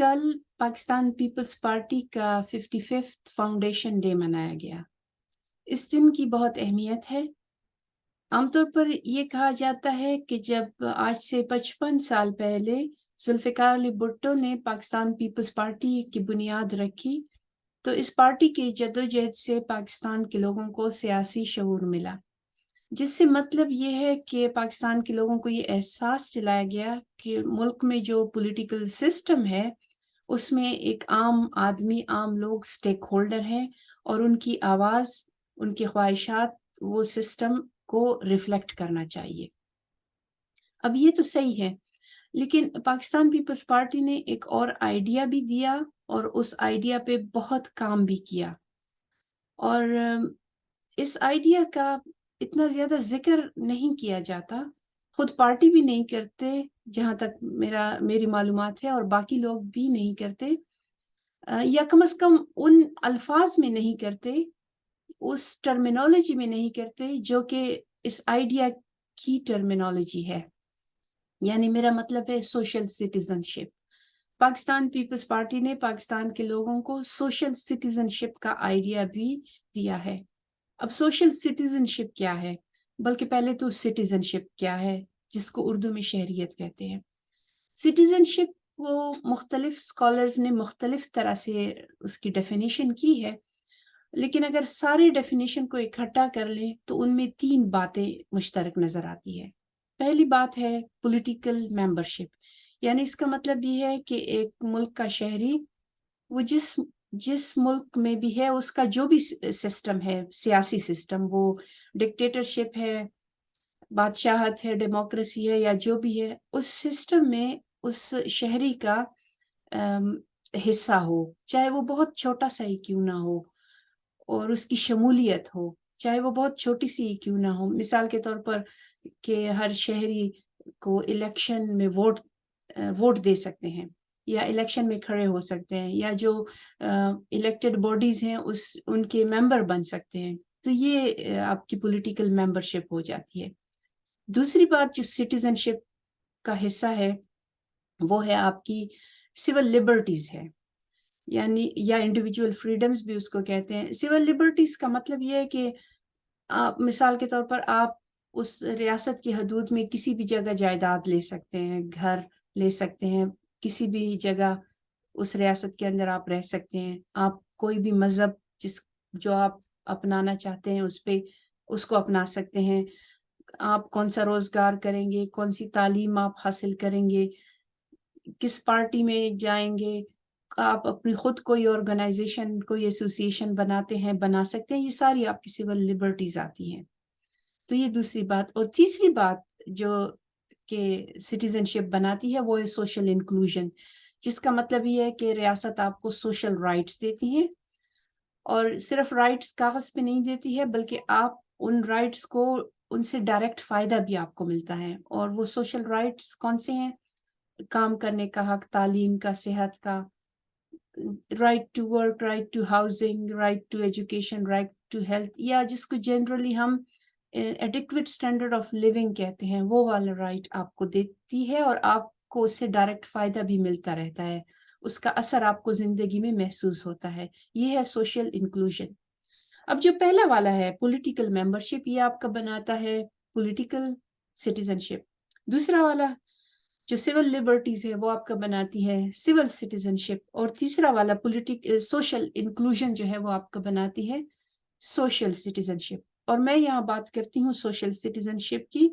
کل Pakistan Peoples party کا 55 foundation day منایا گیا۔ اس دن کی بہت اہمیت ہے۔ عام طور پر یہ کہا جاتا ہے کہ جب آج سے 55 سال پہلے ذوالفقار علی بھٹو نے پاکستان پیپلز پارٹی کی بنیاد رکھی تو اس پارٹی کی جدوجہد سے پاکستان کے لوگوں کو سیاسی شعور ملا، جس سے مطلب یہ ہے کہ پاکستان کے لوگوں کو یہ احساس دلایا گیا کہ ملک میں جو پولیٹیکل سسٹم ہے اس میں ایک عام آدمی، عام لوگ سٹیک ہولڈر ہیں اور ان کی آواز، ان کی خواہشات وہ سسٹم کو ریفلیکٹ کرنا چاہیے۔ اب یہ تو صحیح ہے، لیکن پاکستان پیپلز پارٹی نے ایک اور آئیڈیا بھی دیا اور اس آئیڈیا پہ بہت کام بھی کیا، اور اس آئیڈیا کا اتنا زیادہ ذکر نہیں کیا جاتا، خود پارٹی بھی نہیں کرتے جہاں تک میری معلومات ہے، اور باقی لوگ بھی نہیں کرتے، یا کم از کم ان الفاظ میں نہیں کرتے، اس ٹرمینالوجی میں نہیں کرتے جو کہ اس آئیڈیا کی ٹرمینالوجی ہے۔ یعنی میرا مطلب ہے سوشل سٹیزن شپ۔ پاکستان پیپلز پارٹی نے پاکستان کے لوگوں کو سوشل سٹیزن شپ کا آئیڈیا بھی دیا ہے۔ اب سوشل سٹیزن شپ کیا ہے، بلکہ پہلے تو سٹیزن شپ کیا ہے، جس کو اردو میں شہریت کہتے ہیں۔ سٹیزن شپ کو مختلف اسکالرز نے مختلف طرح سے اس کی ڈیفینیشن کی ہے، لیکن اگر ساری ڈیفینیشن کو اکٹھا کر لیں تو ان میں 3 باتیں مشترک نظر آتی ہے۔ پہلی بات ہے پولیٹیکل ممبرشپ، یعنی اس کا مطلب یہ ہے کہ ایک ملک کا شہری وہ جس ملک میں بھی ہے اس کا جو بھی سسٹم ہے، سیاسی سسٹم، وہ ڈکٹیٹرشپ ہے، بادشاہت ہے، ڈیموکریسی ہے، یا جو بھی ہے، اس سسٹم میں اس شہری کا حصہ ہو، چاہے وہ بہت چھوٹا سا ہی کیوں نہ ہو، اور اس کی شمولیت ہو، چاہے وہ بہت چھوٹی سی ہی کیوں نہ ہو۔ مثال کے طور پر کہ ہر شہری کو الیکشن میں ووٹ دے سکتے ہیں، یا الیکشن میں کھڑے ہو سکتے ہیں، یا جو الیکٹڈ باڈیز ہیں ان کے ممبر بن سکتے ہیں، تو یہ آپ کی پولیٹیکل ممبرشپ ہو جاتی ہے۔ دوسری بات جو سٹیزن شپ کا حصہ ہے وہ ہے آپ کی سول لبرٹیز ہے، یعنی یا انڈیویجول فریڈمز بھی اس کو کہتے ہیں۔ سول لبرٹیز کا مطلب یہ ہے کہ آپ مثال کے طور پر آپ اس ریاست کی حدود میں کسی بھی جگہ جائیداد لے سکتے ہیں، گھر لے سکتے ہیں، کسی بھی جگہ اس ریاست کے اندر آپ رہ سکتے ہیں، آپ کوئی بھی مذہب جو آپ اپنانا چاہتے ہیں اس کو اپنا سکتے ہیں، آپ کون سا روزگار کریں گے، کون سی تعلیم آپ حاصل کریں گے، کس پارٹی میں جائیں گے، آپ اپنی خود کوئی آرگنائزیشن، کوئی ایسوسیشن بناتے ہیں، بنا سکتے ہیں، یہ ساری آپ کی سول لبرٹیز آتی ہیں۔ تو یہ دوسری بات۔ اور تیسری بات جو کہ سٹیزن شپ بناتی ہے وہ ہے سوشل انکلوژن، جس کا مطلب یہ ہے کہ ریاست آپ کو سوشل رائٹس دیتی ہیں، اور صرف رائٹس کاغذ پہ نہیں دیتی ہے، بلکہ آپ ان رائٹس کو، ان سے ڈائریکٹ فائدہ بھی آپ کو ملتا ہے۔ اور وہ سوشل رائٹس کون سے ہیں؟ کام کرنے کا حق، تعلیم کا، صحت کا، right to work, right to housing, right to education, right to health, یا جس کو جنرلی ہم ایڈیکویٹ اسٹینڈرڈ آف لیونگ کہتے ہیں، وہ والا رائٹ آپ کو دیتی ہے، اور آپ کو اس سے ڈائریکٹ فائدہ بھی ملتا رہتا ہے، اس کا اثر آپ کو زندگی میں محسوس ہوتا ہے۔ یہ ہے سوشل انکلوژن۔ اب جو پہلا والا ہے پولیٹیکل ممبرشپ، یہ آپ کا بناتا ہے پولیٹیکل سٹیزن شپ۔ دوسرا والا جو سول لبرٹیز ہے وہ آپ کا بناتی ہے سول سٹیزن شپ، اور تیسرا والا سوشل انکلوژن جو ہے وہ آپ کا بناتی ہے سوشل سٹیزن شپ۔ اور میں یہاں بات کرتی ہوں سوشل سٹیزن شپ کی،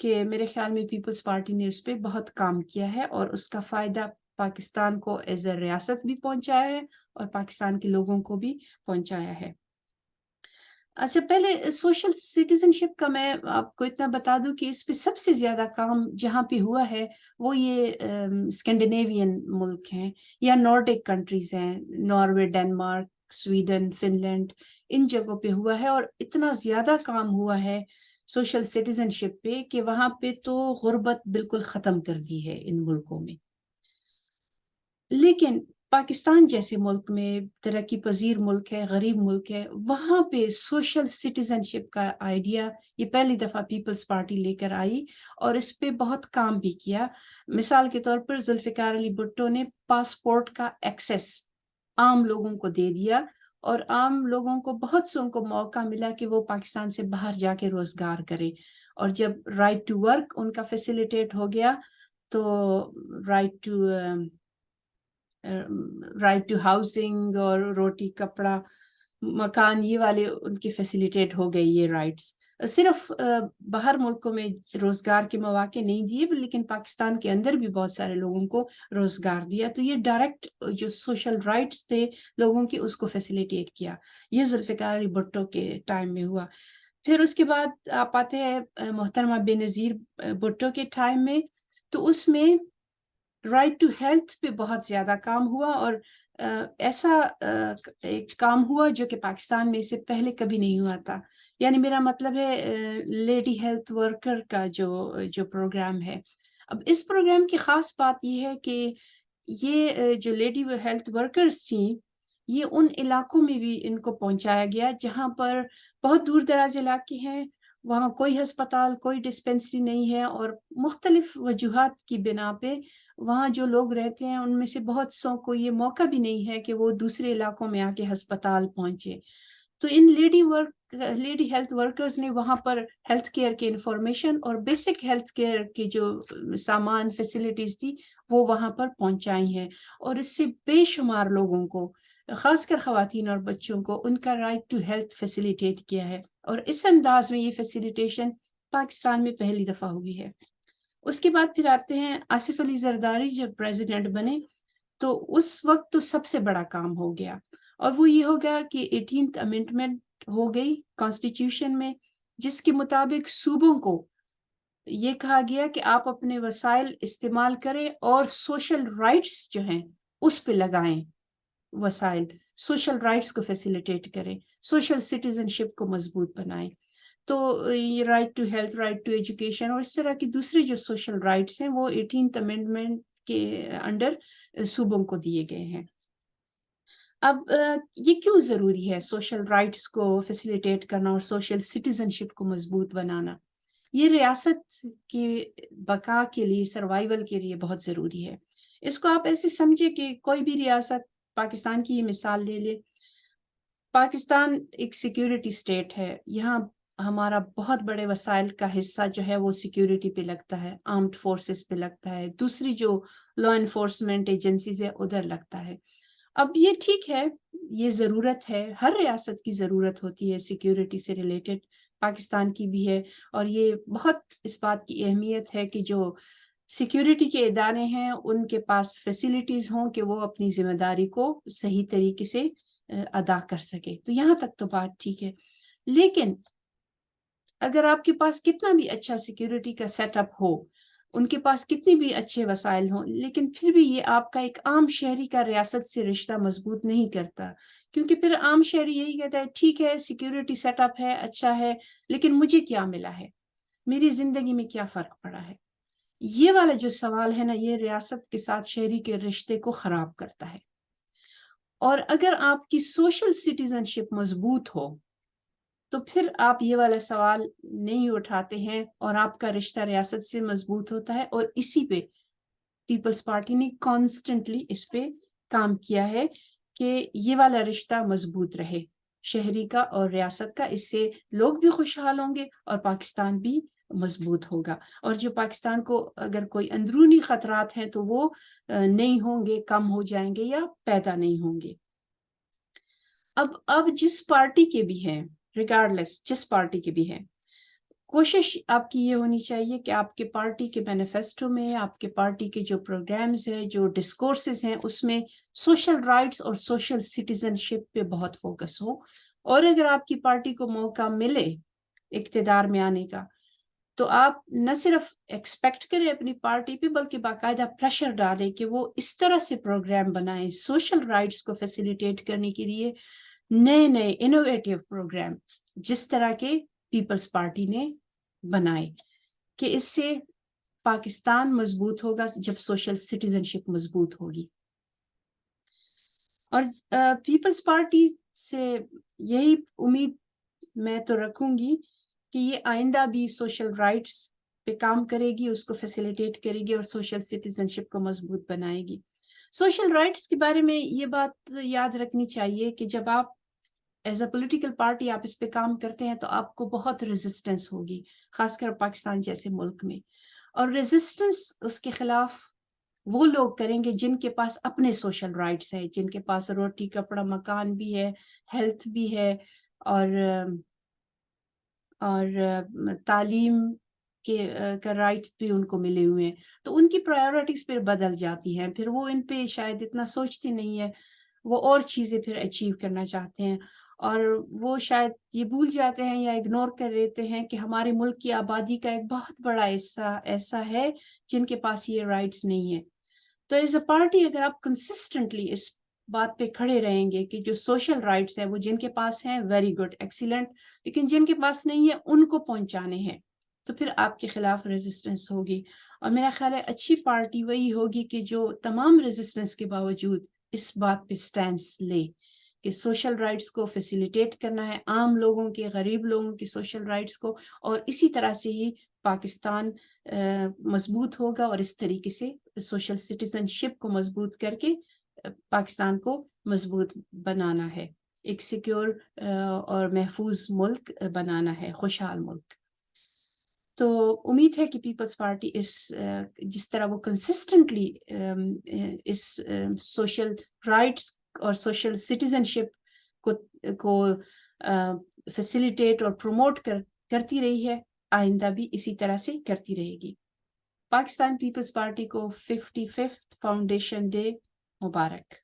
کہ میرے خیال میں پیپلز پارٹی نے اس پہ بہت کام کیا ہے، اور اس کا فائدہ پاکستان کو ایز اے ریاست بھی پہنچایا ہے اور پاکستان کے لوگوں کو بھی پہنچایا ہے۔ اچھا، پہلے سوشل سٹیزن شپ کا میں آپ کو اتنا بتا دوں کہ اس پہ سب سے زیادہ کام جہاں پہ ہوا ہے وہ یہ اسکینڈینیوین ملک ہیں، یا نارڈک کنٹریز ہیں، Norway, Denmark, Sweden, Finland, ان جگہوں پہ ہوا ہے، اور اتنا زیادہ کام ہوا ہے سوشل سٹیزن شپ پہ کہ وہاں پہ تو غربت بالکل ختم کر دی ہے ان ملکوں میں۔ لیکن پاکستان جیسے ملک میں ترقی پذیر ملک ہے، غریب ملک ہے، وہاں پہ سوشل سٹیزن شپ کا آئیڈیا یہ پہلی دفعہ پیپلز پارٹی لے کر آئی اور اس پہ بہت کام بھی کیا. مثال کے طور پر ذوالفقار علی بھٹو نے پاسپورٹ کا ایکسیس عام لوگوں کو دے دیا اور عام لوگوں کو بہت سو کو موقع ملا کہ وہ پاکستان سے باہر جا کے روزگار کرے. اور جب رائٹ ٹو ورک ان کا فیسیلیٹیٹ ہو گیا تو رائٹ ٹو ہاؤسنگ اور روٹی کپڑا مکان یہ والے ان کی فیسیلیٹیٹ ہو گئی یہ رائٹس. صرف باہر ملکوں میں روزگار کے مواقع نہیں دیے لیکن پاکستان کے اندر بھی بہت سارے لوگوں کو روزگار دیا. تو یہ ڈائریکٹ جو سوشل رائٹس تھے لوگوں کی اس کو فیسیلیٹیٹ کیا. یہ ذوالفقار علی بھٹو کے ٹائم میں ہوا. پھر اس کے بعد آپ آتے ہیں محترمہ بے نظیر بھٹو کے ٹائم میں. تو اس میں رائٹ ٹو ہیلتھ پہ بہت زیادہ کام ہوا اور ایسا ایک کام ہوا جو کہ پاکستان میں اس سے پہلے کبھی نہیں ہوا تھا. یعنی میرا مطلب ہے لیڈی ہیلتھ ورکر کا جو پروگرام ہے. اب اس پروگرام کی خاص بات یہ ہے کہ یہ جو لیڈی ہیلتھ ورکرز تھیں یہ ان علاقوں میں بھی ان کو پہنچایا گیا جہاں پر بہت دور دراز علاقے ہیں، وہاں کوئی ہسپتال کوئی ڈسپینسری نہیں ہے اور مختلف وجوہات کی بنا پہ وہاں جو لوگ رہتے ہیں ان میں سے بہت سو کو یہ موقع بھی نہیں ہے کہ وہ دوسرے علاقوں میں آ کے ہسپتال پہنچے. تو ان لیڈی ہیلتھ ورکرز نے وہاں پر ہیلتھ کیئر کے انفارمیشن اور بیسک ہیلتھ کیئر کے جو سامان فیسلٹیز تھی وہ وہاں پر پہنچائی ہیں اور اس سے بے شمار لوگوں کو خاص کر خواتین اور بچوں کو ان کا رائٹ ٹو ہیلتھ فیسیلیٹیٹ کیا ہے. اور اس انداز میں یہ فیسیلیٹیشن پاکستان میں پہلی دفعہ ہوئی ہے. اس کے بعد پھر آتے ہیں آصف علی زرداری جب پریزیڈنٹ بنے تو اس وقت تو سب سے بڑا کام ہو گیا اور وہ یہ ہو گیا کہ 18th امینڈمنٹ ہو گئی کانسٹیٹیوشن میں جس کے مطابق صوبوں کو یہ کہا گیا کہ آپ اپنے وسائل استعمال کریں اور سوشل رائٹس جو ہیں اس پہ لگائیں وسائل، سوشل رائٹس کو فیسیلیٹیٹ کریں، سوشل سٹیزن شپ کو مضبوط بنائیں. تو یہ right to health, right to education اور اس طرح کی دوسری جو سوشل رائٹس ہیں وہ 18th امینڈمنٹ کے انڈر صوبوں کو دیے گئے ہیں. اب یہ کیوں ضروری ہے سوشل رائٹس کو فیسیلیٹیٹ کرنا اور سوشل سٹیزن شپ کو مضبوط بنانا؟ یہ ریاست کی بقا کے لیے، سروائیول کے لیے بہت ضروری ہے. اس کو آپ ایسے سمجھے کہ کوئی بھی ریاست، پاکستان کی مثال لے لے. پاکستان ایک سیکیورٹی اسٹیٹ ہے، یہاں ہمارا بہت بڑے وسائل کا حصہ جو ہے وہ سیکیورٹی پہ لگتا ہے، آرمڈ فورسز پہ لگتا ہے، دوسری جو لا انفورسمنٹ ایجنسیز ہے ادھر لگتا ہے. اب یہ ٹھیک ہے، یہ ضرورت ہے، ہر ریاست کی ضرورت ہوتی ہے سیکیورٹی سے ریلیٹڈ، پاکستان کی بھی ہے. اور یہ بہت اس بات کی اہمیت ہے کہ جو سیکیورٹی کے ادارے ہیں ان کے پاس فیسیلیٹیز ہوں کہ وہ اپنی ذمہ داری کو صحیح طریقے سے ادا کر سکے. تو یہاں تک تو بات ٹھیک ہے. لیکن اگر آپ کے پاس کتنا بھی اچھا سیکیورٹی کا سیٹ اپ ہو، ان کے پاس کتنی بھی اچھے وسائل ہوں، لیکن پھر بھی یہ آپ کا ایک عام شہری کا ریاست سے رشتہ مضبوط نہیں کرتا. کیونکہ پھر عام شہری یہی کہتا ہے ٹھیک ہے سیکیورٹی سیٹ اپ ہے، اچھا ہے، لیکن مجھے کیا ملا ہے، میری زندگی میں کیا فرق پڑا ہے. یہ والا جو سوال ہے نا، یہ ریاست کے ساتھ شہری کے رشتے کو خراب کرتا ہے. اور اگر آپ کی سوشل سٹیزن شپ مضبوط ہو تو پھر آپ یہ والا سوال نہیں اٹھاتے ہیں اور آپ کا رشتہ ریاست سے مضبوط ہوتا ہے. اور اسی پہ پیپلز پارٹی نے کانسٹنٹلی اس پہ کام کیا ہے کہ یہ والا رشتہ مضبوط رہے شہری کا اور ریاست کا. اس سے لوگ بھی خوشحال ہوں گے اور پاکستان بھی مضبوط ہوگا. اور جو پاکستان کو اگر کوئی اندرونی خطرات ہیں تو وہ نہیں ہوں گے، کم ہو جائیں گے یا پیدا نہیں ہوں گے. اب جس پارٹی کے بھی ہیں، ریگارڈلیس جس پارٹی کے بھی ہیں، کوشش آپ کی یہ ہونی چاہیے کہ آپ کے پارٹی کے مینیفیسٹو میں، آپ کے پارٹی کے جو پروگرامز ہیں، جو ڈسکورسز ہیں، اس میں سوشل رائٹس اور سوشل سٹیزن شپ پہ بہت فوکس ہو. اور اگر آپ کی پارٹی کو موقع ملے اقتدار میں آنے کا تو آپ نہ صرف ایکسپیکٹ کریں اپنی پارٹی پہ بلکہ باقاعدہ پریشر ڈالیں کہ وہ اس طرح سے پروگرام بنائیں سوشل رائٹس کو فیسیلیٹیٹ کرنے کے لیے، نئے انوویٹیو پروگرام جس طرح کے پیپلز پارٹی نے بنائے، کہ اس سے پاکستان مضبوط ہوگا جب سوشل سٹیزن شپ مضبوط ہوگی. اور پیپلز پارٹی سے یہی امید میں تو رکھوں گی کہ یہ آئندہ بھی سوشل رائٹس پہ کام کرے گی، اس کو فیسیلیٹیٹ کرے گی اور سوشل سٹیزن شپ کو مضبوط بنائے گی. سوشل رائٹس کے بارے میں یہ بات یاد رکھنی چاہیے کہ جب آپ ایز اے پولیٹیکل پارٹی آپ اس پہ کام کرتے ہیں تو آپ کو بہت ریزسٹنس ہوگی، خاص کر پاکستان جیسے ملک میں. اور ریزسٹنس اس کے خلاف وہ لوگ کریں گے جن کے پاس اپنے سوشل رائٹس ہیں، جن کے پاس روٹی کپڑا مکان بھی ہے، ہیلتھ بھی ہے، اور تعلیم کے کا رائٹس بھی ان کو ملے ہوئے ہیں. تو ان کی پرائیورٹیز پھر بدل جاتی ہیں، پھر وہ ان پہ شاید اتنا سوچتی نہیں ہے، وہ اور چیزیں پھر اچیو کرنا چاہتے ہیں، اور وہ شاید یہ بھول جاتے ہیں یا اگنور کر لیتے ہیں کہ ہمارے ملک کی آبادی کا ایک بہت بڑا حصہ ایسا ہے جن کے پاس یہ رائٹس نہیں ہے. تو ایز اے پارٹی اگر آپ کنسسٹنٹلی اس بات پہ کھڑے رہیں گے کہ جو سوشل رائٹس ہیں وہ جن کے پاس ہیں ویری گڈ ایکسیلنٹ، لیکن جن کے پاس نہیں ہے ان کو پہنچانے ہیں، تو پھر آپ کے خلاف ریزسٹنس ہوگی. اور میرا خیال ہے اچھی پارٹی وہی ہوگی کہ جو تمام ریزسٹنس کے باوجود اس بات پہ سٹینڈز لے کہ سوشل رائٹس کو فیسیلیٹیٹ کرنا ہے، عام لوگوں کے، غریب لوگوں کے سوشل رائٹس کو، اور اسی طرح سے ہی پاکستان مضبوط ہوگا، اور اس طریقے سے سوشل سٹیزن شپ کو مضبوط کر کے پاکستان کو مضبوط بنانا ہے، ایک سیکیور اور محفوظ ملک بنانا ہے، خوشحال ملک. تو امید ہے کہ پیپلز پارٹی جس طرح وہ کنسسٹنٹلی اس سوشل رائٹس اور سوشل سٹیزن شپ کو فیسیلیٹیٹ اور پروموٹ کرتی رہی ہے، آئندہ بھی اسی طرح سے کرتی رہے گی. پاکستان پیپلز پارٹی کو 55th فاؤنڈیشن ڈے مبارک.